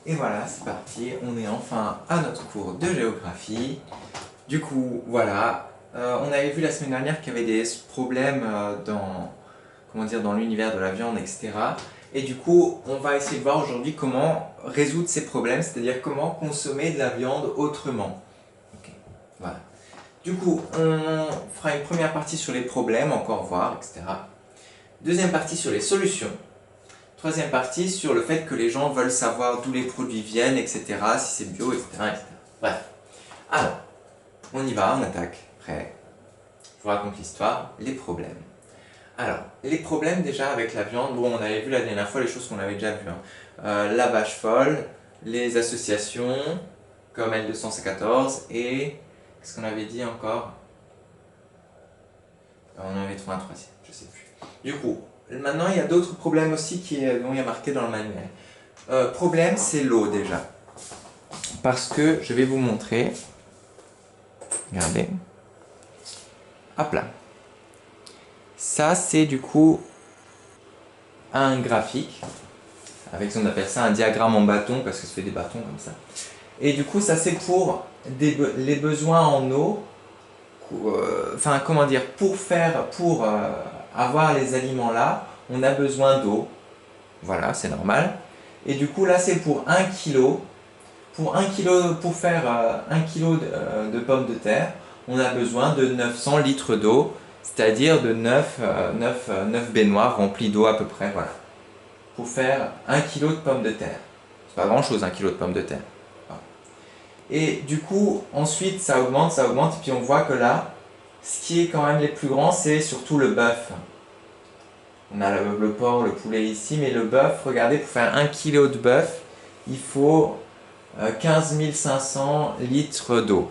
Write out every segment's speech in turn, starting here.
Et voilà, c'est parti, on est enfin à notre cours de géographie. Du coup, voilà, on avait vu la semaine dernière qu'il y avait des problèmes dans, comment dire, dans l'univers de la viande, etc. Et du coup, on va essayer de voir aujourd'hui comment résoudre ces problèmes, c'est-à-dire comment consommer de la viande autrement. Ok, voilà. Du coup, on fera une première partie sur les problèmes, encore voir, etc. Deuxième partie sur les solutions. Troisième partie sur le fait que les gens veulent savoir d'où les produits viennent, etc., si c'est bio, etc., etc. Bref. Alors, on y va, on attaque. Prêt. Je vous raconte l'histoire, les problèmes. Alors, les problèmes déjà avec la viande, bon, on avait vu la dernière fois les choses qu'on avait déjà vues. La vache folle, les associations, comme L214, et qu'est-ce qu'on avait dit encore? On en avait trouvé un troisième, je sais plus. Du coup, maintenant il y a d'autres problèmes aussi dont il y a marqué dans le manuel. Problème, c'est l'eau déjà. Parce que je vais vous montrer. Regardez. Hop là. Ça, c'est du coup un graphique. Avec, on appelle ça un diagramme en bâton, parce que ça fait des bâtons comme ça. Et du coup, ça c'est pour les besoins en eau. Enfin, comment dire, pour avoir les aliments là, on a besoin d'eau. Voilà, c'est normal. Et du coup, là, c'est pour 1 kilo. Pour 1 kilo, pour faire 1 kilo de pommes de terre, on a besoin de 900 litres d'eau, c'est-à-dire de 9 baignoires remplies d'eau à peu près, voilà. Pour faire 1 kilo de pommes de terre. C'est pas grand-chose, 1 kilo de pommes de terre. Voilà. Et du coup, ensuite, ça augmente, et puis on voit que là, ce qui est quand même les plus grands, c'est surtout le bœuf. On a le porc, le poulet ici, mais le bœuf, regardez, pour faire 1 kilo de bœuf, il faut 15 500 litres d'eau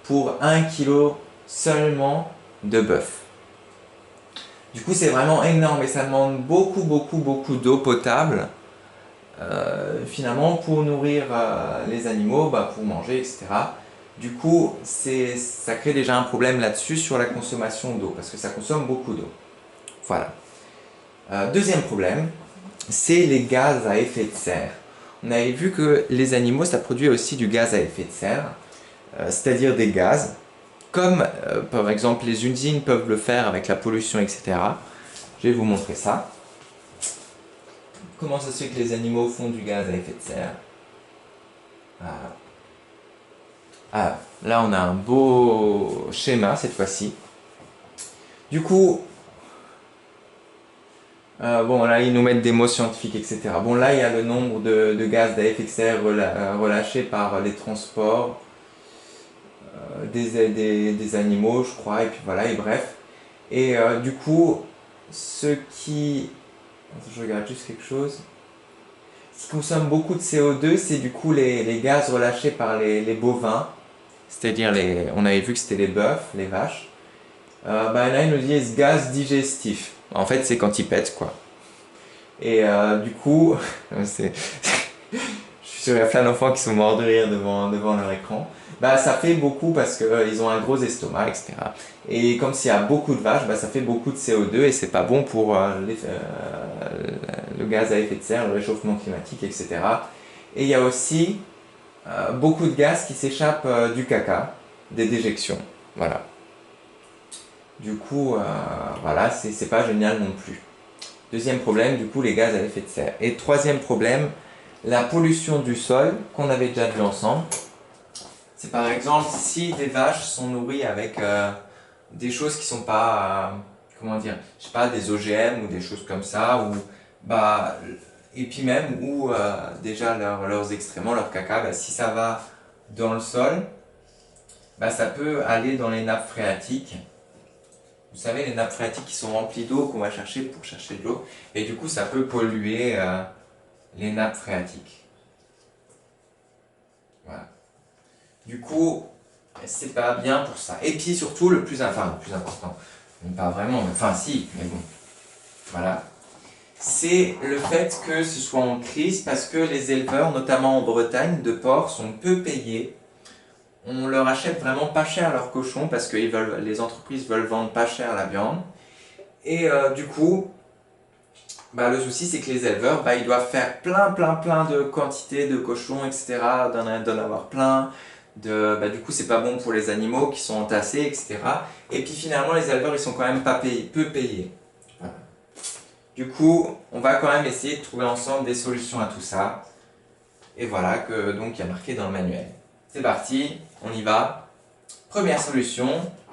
pour 1 kilo seulement de bœuf. Du coup, c'est vraiment énorme et ça demande beaucoup, beaucoup, beaucoup d'eau potable finalement pour nourrir les animaux, pour manger, etc. Du coup, ça crée déjà un problème là-dessus sur la consommation d'eau parce que ça consomme beaucoup d'eau. Voilà. Deuxième problème, c'est les gaz à effet de serre. On avait vu que les animaux, ça produit aussi du gaz à effet de serre, c'est-à-dire des gaz, comme par exemple les usines peuvent le faire avec la pollution, etc. Je vais vous montrer ça. Comment ça se fait que les animaux font du gaz à effet de serre? Là, on a un beau schéma cette fois-ci. Du coup, bon, là, ils nous mettent des mots scientifiques, etc. Bon, là, il y a le nombre de gaz à effet de serre relâchés par les transports des animaux, je crois, et puis voilà, et bref. Et du coup, ce qui... Attends, je regarde juste quelque chose. Ce qui consomme beaucoup de CO2, c'est du coup les gaz relâchés par les bovins. C'est-à-dire, on avait vu que c'était les bœufs, les vaches. Là, ils nous disent gaz digestif. En fait, c'est quand ils pètent, quoi. Et du coup, je suis sûr qu'il y a plein d'enfants qui sont morts de rire devant leur écran. Ça fait beaucoup parce qu'ils ont un gros estomac, etc. Et comme s'il y a beaucoup de vaches, ça fait beaucoup de CO2 et c'est pas bon pour le gaz à effet de serre, le réchauffement climatique, etc. Et il y a aussi beaucoup de gaz qui s'échappent du caca, des déjections. Voilà. Du coup, voilà, c'est pas génial non plus. Deuxième problème, du coup, les gaz à effet de serre. Et troisième problème, la pollution du sol, qu'on avait déjà vu ensemble. C'est par exemple si des vaches sont nourries avec des choses qui sont pas, comment dire, je sais pas, des OGM ou des choses comme ça, ou et puis même où déjà leurs excréments, leur caca, si ça va dans le sol, ça peut aller dans les nappes phréatiques. Vous savez, les nappes phréatiques qui sont remplies d'eau qu'on va chercher pour chercher de l'eau, et du coup ça peut polluer les nappes phréatiques. Voilà. Du coup, c'est pas bien pour ça. Et puis surtout, le plus important, pas vraiment, mais enfin si, mais bon, voilà, c'est le fait que ce soit en crise parce que les éleveurs, notamment en Bretagne, de porcs sont peu payés. On leur achète vraiment pas cher leurs cochons parce que les entreprises veulent vendre pas cher la viande. Et du coup, bah, le souci c'est que les éleveurs, bah, ils doivent faire plein de quantités de cochons, etc., d'en avoir plein. Bah, du coup, c'est pas bon pour les animaux qui sont entassés, etc. Et puis finalement, les éleveurs, ils sont quand même pas payés, peu payés. Voilà. Du coup, on va quand même essayer de trouver ensemble des solutions à tout ça. Et voilà que donc il y a marqué dans le manuel. C'est parti, on y va. Première solution,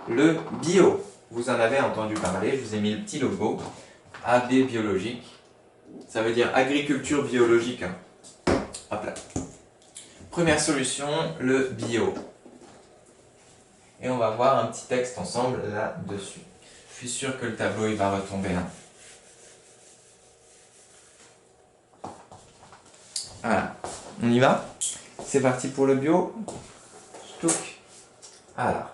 le bio. Vous en avez entendu parler, je vous ai mis le petit logo. AB biologique. Ça veut dire agriculture biologique. Hein. Hop là. Première solution, le bio. Et on va voir un petit texte ensemble là-dessus. Je suis sûr que le tableau il va retomber là. Voilà. On y va? C'est parti pour le bio. Stouc. Alors.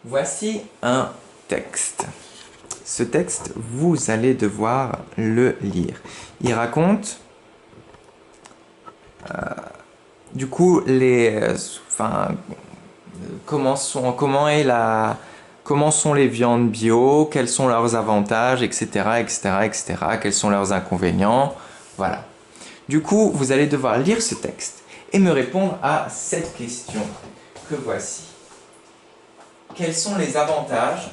Voici un texte. Ce texte, vous allez devoir le lire. Il raconte, du coup, comment sont les viandes bio, quels sont leurs avantages, etc., etc., etc., quels sont leurs inconvénients, voilà. Du coup, vous allez devoir lire ce texte et me répondre à cette question que voici. Quels sont les avantages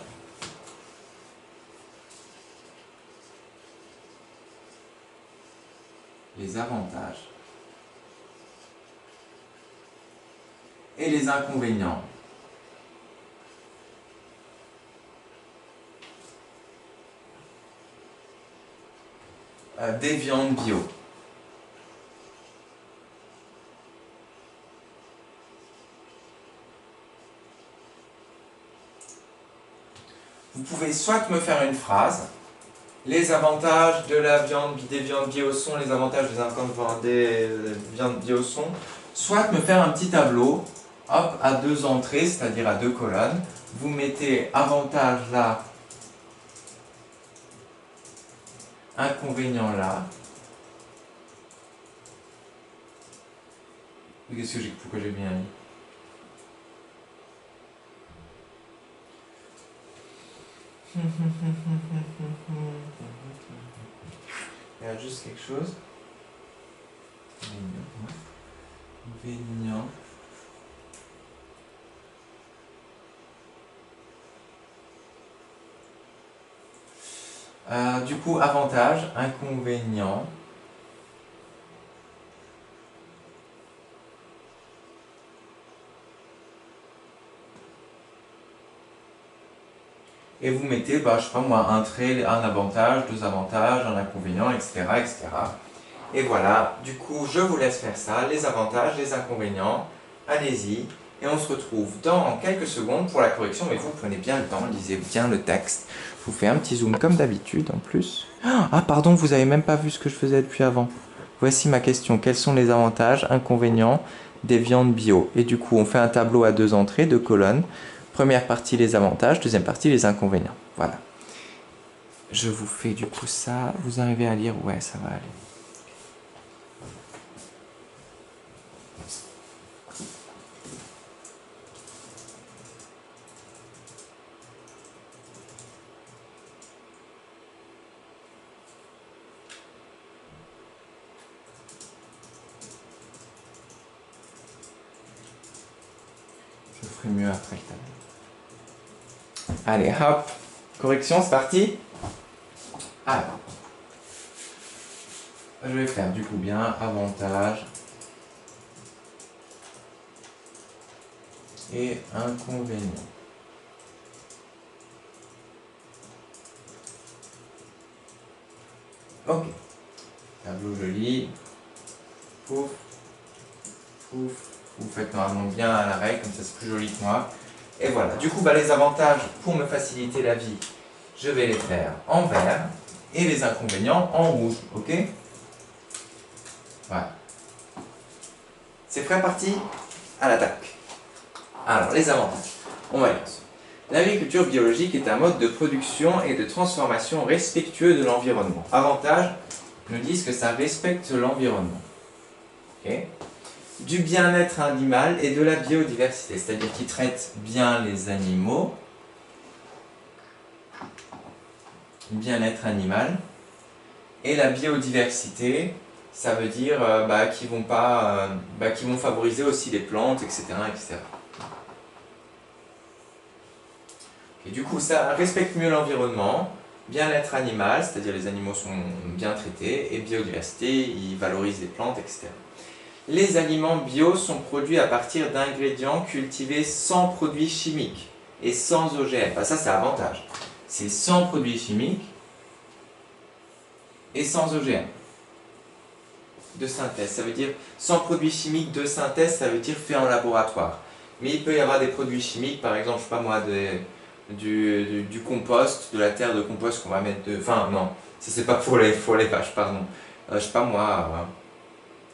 et les inconvénients des viandes bio. Vous pouvez soit me faire une phrase, les avantages de des viandes bio sont, les avantages des viandes bio sont, soit me faire un petit tableau, hop, à 2 entrées, c'est-à-dire à 2 colonnes. Vous mettez avantage là, inconvénient là. Qu'est-ce que pourquoi j'ai bien mis? Il y a juste quelque chose. Inconvénient. Du coup, avantage, inconvénient. Et vous mettez, je sais pas moi, un trait, un avantage, 2 avantages, un inconvénient, etc., etc. Et voilà, du coup, je vous laisse faire ça, les avantages, les inconvénients, allez-y. Et on se retrouve dans quelques secondes pour la correction, mais vous prenez bien le temps, lisez bien le texte. Je vous fais un petit zoom comme d'habitude en plus. Ah pardon, vous avez même pas vu ce que je faisais depuis avant. Voici ma question, quels sont les avantages, inconvénients des viandes bio? Et du coup, on fait un tableau à 2 entrées, 2 colonnes. Première partie, les avantages, deuxième partie, les inconvénients. Voilà. Je vous fais du coup ça, vous arrivez à lire? Ouais, ça va aller. Je ferai mieux après le tableau. Allez, hop. Correction, c'est parti. Alors. Je vais faire du coup bien avantage et inconvénient. Ok. Tableau joli. Pouf. Pouf. Vous faites normalement bien à l'arrêt, comme ça c'est plus joli que moi. Et voilà. Du coup, les avantages, pour me faciliter la vie, je vais les faire en vert. Et les inconvénients en rouge. Ok? Voilà. C'est prêt, parti? À l'attaque. Alors, les avantages. On va y aller. L'agriculture biologique est un mode de production et de transformation respectueux de l'environnement. Avantages, nous disent que ça respecte l'environnement. Okay. Du bien-être animal et de la biodiversité, c'est-à-dire qu'ils traitent bien les animaux bien-être animal. Et la biodiversité, ça veut dire qu'ils vont qu'ils vont favoriser aussi les plantes, etc., etc. Et du coup, ça respecte mieux l'environnement, bien-être animal, c'est-à-dire les animaux sont bien traités, et biodiversité, ils valorisent les plantes, etc. Les aliments bio sont produits à partir d'ingrédients cultivés sans produits chimiques et sans OGM. Ça, c'est l'avantage. C'est sans produits chimiques et sans OGM de synthèse. Ça veut dire sans produits chimiques de synthèse, ça veut dire fait en laboratoire. Mais il peut y avoir des produits chimiques, par exemple, je sais pas moi, du compost, de la terre de compost qu'on va mettre de... Enfin, non, ça c'est pas pour les vaches, pardon. Je sais pas moi,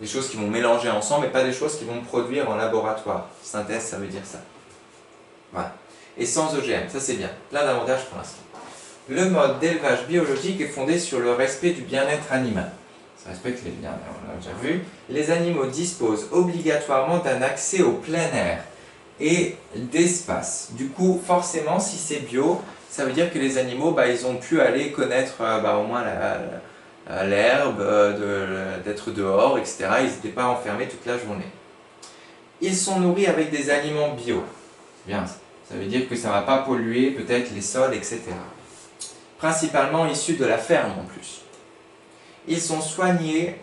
des choses qui vont mélanger ensemble, mais pas des choses qui vont produire en laboratoire. Synthèse, ça veut dire ça. Voilà. Et sans OGM, ça c'est bien. Plein d'avantages pour l'instant. Le mode d'élevage biologique est fondé sur le respect du bien-être animal. Ça respecte les biens, on l'a déjà vu. Les animaux disposent obligatoirement d'un accès au plein air et d'espace. Du coup, forcément, si c'est bio, ça veut dire que les animaux, ils ont pu aller connaître au moins l'herbe, d'être dehors, etc. Ils n'étaient pas enfermés toute la journée. Ils sont nourris avec des aliments bio. C'est bien ça. Ça veut dire que ça ne va pas polluer peut-être les sols, etc. Principalement issus de la ferme en plus. Ils sont soignés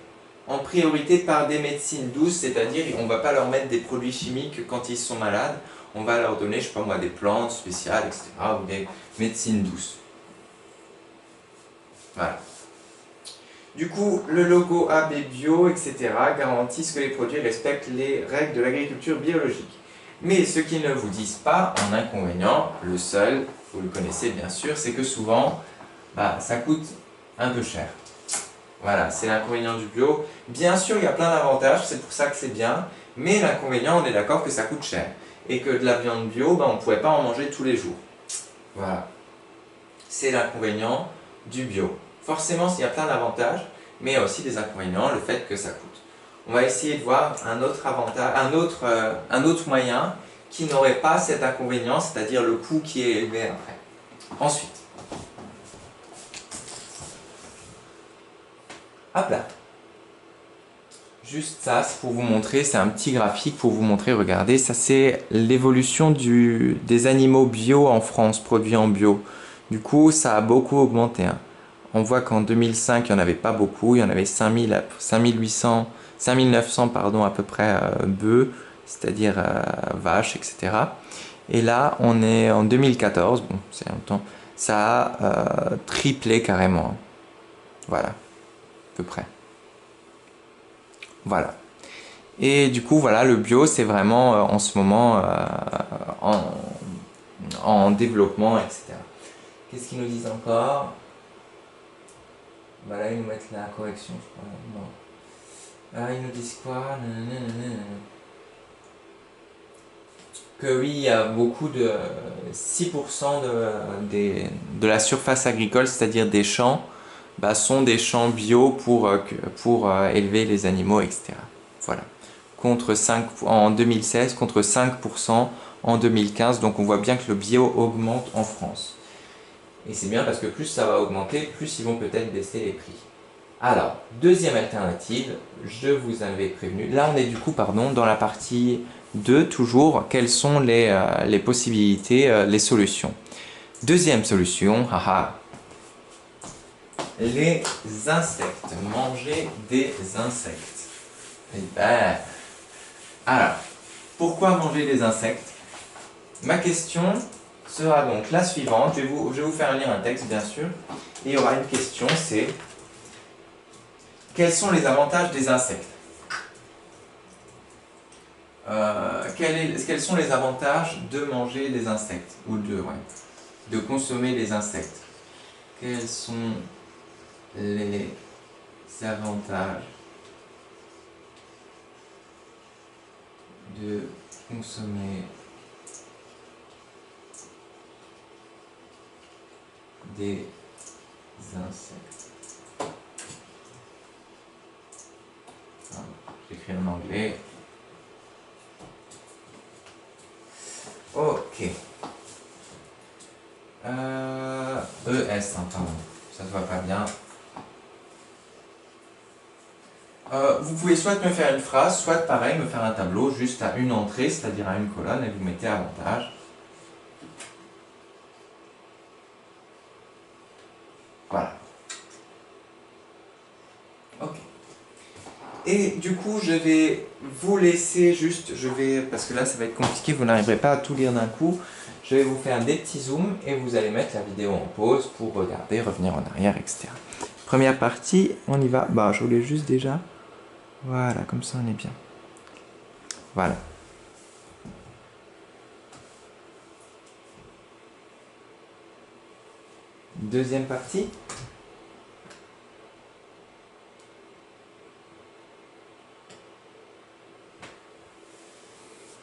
en priorité par des médecines douces, c'est-à-dire on ne va pas leur mettre des produits chimiques quand ils sont malades, on va leur donner, je sais pas moi, des plantes spéciales, etc. ou des médecines douces. Voilà. Du coup, le logo AB Bio, etc. garantissent que les produits respectent les règles de l'agriculture biologique. Mais ce qu'ils ne vous disent pas, en inconvénient, le seul, vous le connaissez bien sûr, c'est que souvent, ça coûte un peu cher. Voilà, c'est l'inconvénient du bio. Bien sûr, il y a plein d'avantages, c'est pour ça que c'est bien, mais l'inconvénient, on est d'accord que ça coûte cher. Et que de la viande bio, on ne pourrait pas en manger tous les jours. Voilà. C'est l'inconvénient du bio. Forcément, il y a plein d'avantages, mais il y a aussi des inconvénients, le fait que ça coûte. On va essayer de voir un autre avantage, un autre moyen qui n'aurait pas cet inconvénient, c'est-à-dire le coût qui est élevé après. Ensuite, hop là. Juste ça, c'est pour vous montrer, c'est un petit graphique pour vous montrer, regardez, ça c'est l'évolution des animaux bio en France, produits en bio. Du coup, ça a beaucoup augmenté. On voit qu'en 2005, il n'y en avait pas beaucoup, il y en avait 5800, 5900 pardon, à peu près bœufs, c'est-à-dire vaches, etc. Et là, on est en 2014, bon, c'est longtemps, ça a triplé carrément. Voilà, à peu près. Voilà. Et du coup, voilà, le bio, c'est vraiment en ce moment en développement, etc. Qu'est-ce qu'ils nous disent encore? Là, ils nous mettent la correction, je crois. Non. Ils nous disent quoi? Que oui, il y a beaucoup de 6% de la surface agricole, c'est-à-dire des champs, sont des champs bio pour élever les animaux, etc. Voilà. Contre 5, en 2016, contre 5% en 2015. Donc on voit bien que le bio augmente en France. Et c'est bien parce que plus ça va augmenter, plus ils vont peut-être baisser les prix. Alors, deuxième alternative, je vous avais prévenu. Là, on est du coup, dans la partie 2, toujours. Quelles sont les possibilités, les solutions? Deuxième solution, haha. Les insectes. Manger des insectes. Eh ben, alors, pourquoi manger des insectes? Ma question sera donc la suivante. Je vais vous faire lire un texte, bien sûr. Et il y aura une question, c'est: quels sont les avantages des insectes? Quels sont les avantages de manger des insectes? Ou de consommer des insectes? Quels sont les avantages de consommer des insectes? J'écris en anglais. Ok. ES, pardon. ça ne va pas bien. Vous pouvez soit me faire une phrase, soit pareil, me faire un tableau juste à une entrée, c'est-à-dire à une colonne, et vous mettez avantage. Voilà. Ok. Et du coup, je vais vous laisser juste, parce que là ça va être compliqué, vous n'arriverez pas à tout lire d'un coup. Je vais vous faire des petits zooms et vous allez mettre la vidéo en pause pour regarder, revenir en arrière, etc. Première partie, on y va. Bah, je voulais juste déjà. Voilà, comme ça on est bien. Voilà. Deuxième partie.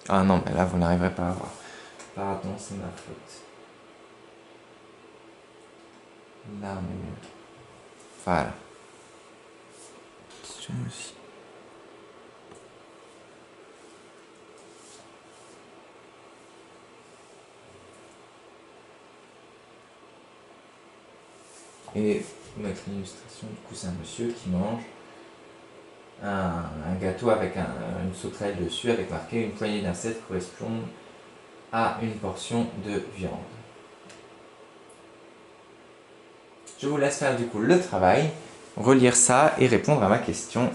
Ah non, mais là vous n'arriverez pas à voir. Pardon, c'est ma faute. Là on est mieux. Voilà. Question aussi. Et mettre une illustration, du coup c'est un monsieur qui mange un gâteau avec une sauterelle dessus avec marqué une poignée d'insectes correspond à une portion de viande. Je vous laisse faire du coup le travail, relire ça et répondre à ma question.